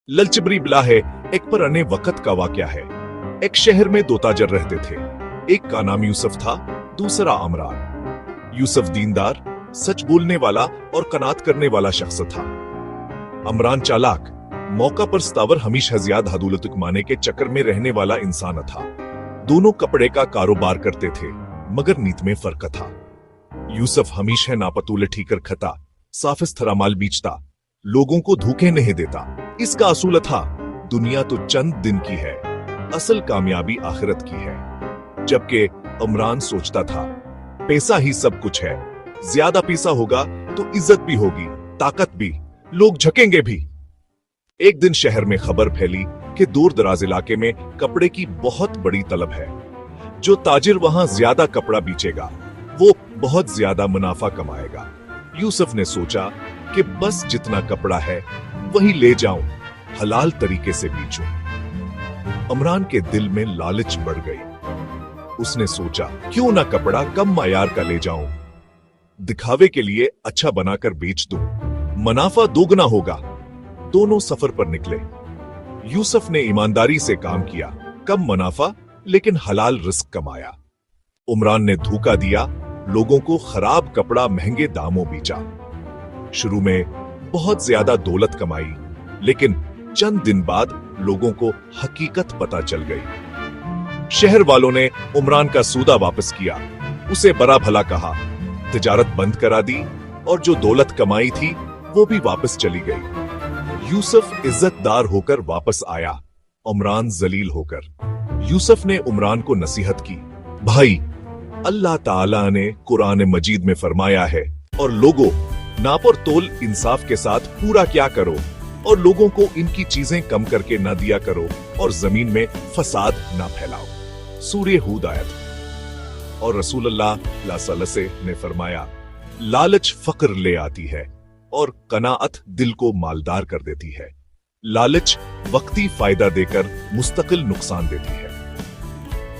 ललचबरी बला है एक पुराने वक्त का वाकया है। एक शहर में दो ताजर रहते थे। एक का नाम यूसुफ था, दूसरा अमरान। यूसुफ दीनदार, सच बोलने वाला और कनात करने वाला शख्स था। अमरान चालाक, मौका पर सतावर, हमेशा ज्यादा हदूलत कमाने के चक्कर में रहने वाला इंसान था। दोनों कपड़े का कारोबार करते थे, मगर नीत में फर्क था। यूसुफ हमेशा नापतूले ठीकर खता, साफिस माल बीचता, लोगों को धोखे नहीं देता। इसका असूल था, दुनिया तो चंद दिन की है, असल कामयाबी आखिरत की है। जबकि अमरान सोचता था, पैसा ही सब कुछ है, ज्यादा पैसा होगा तो इज्जत भी होगी, ताकत भी, लोग झकेंगे भी। एक दिन शहर में खबर फैली कि दूर दराज इलाके में कपड़े की बहुत बड़ी तलब है। जो ताजिर वहां ज्यादा कपड़ा बेचेगा वो बहुत ज्यादा मुनाफा कमाएगा। यूसुफ ने सोचा कि बस जितना कपड़ा है वही ले जाऊं, हलाल तरीके से बेचूं। अमरान के दिल में लालच बढ़ गई। उसने सोचा, क्यों ना कपड़ा कम मायार का ले जाऊं, दिखावे के लिए अच्छा बनाकर बेच दूं, मुनाफा दोगुना होगा। दोनों सफर पर निकले। यूसुफ ने ईमानदारी से काम किया, कम मुनाफा लेकिन हलाल रिस्क कमाया। उमरान ने धोखा दिया, लोगों को खराब कपड़ा महंगे दामों बेचा। शुरू में बहुत ज्यादा दौलत कमाई, लेकिन चंद दिन बाद लोगों को हकीकत पता चल गई। शहर वालों ने उमरान का सौदा वापस किया, उसे बड़ा भला कहा, तिजारत बंद करा दी और जो दौलत कमाई थी वो भी वापस चली गई। यूसुफ इज्जतदार होकर वापस आया, उमरान जलील होकर। यूसुफ ने उमरान को नसीहत की, भाई, अल्लाह ताला ने कुरान मजीद में फरमाया है, और लोगों, नाप और तोल इंसाफ के साथ पूरा क्या करो, और लोगों को इनकी चीजें कम करके ना दिया करो, और जमीन में फसाद ना फैलाओ। सूरह हूद आयत। और रसूलुल्लाह सल्लल्लाहु अलैहि वसल्लम ने फरमाया, लालच फक्र ले आती है और कनाअत दिल को मालदार कर देती है। लालच वक्ती फायदा देकर मुस्तकिल नुकसान देती है।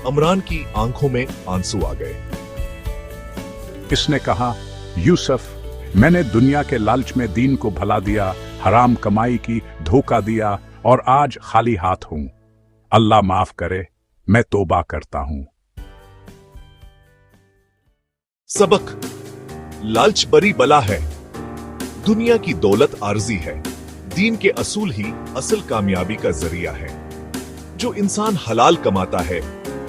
अमरान की आंखों में आंसू आ गए। इसने कहा, यूसुफ, मैंने दुनिया के लालच में दीन को भला दिया, हराम कमाई की, धोखा दिया और आज खाली हाथ हूं। अल्लाह माफ करे, मैं तौबा करता हूं। सबक, लालच बड़ी बला है। दुनिया की दौलत आर्जी है, दीन के असूल ही असल कामयाबी का जरिया है। जो इंसान हलाल कमाता है,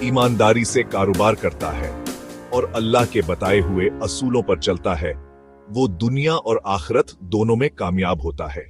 ईमानदारी से कारोबार करता है और अल्लाह के बताए हुए असूलों पर चलता है, वो दुनिया और आखिरत दोनों में कामयाब होता है।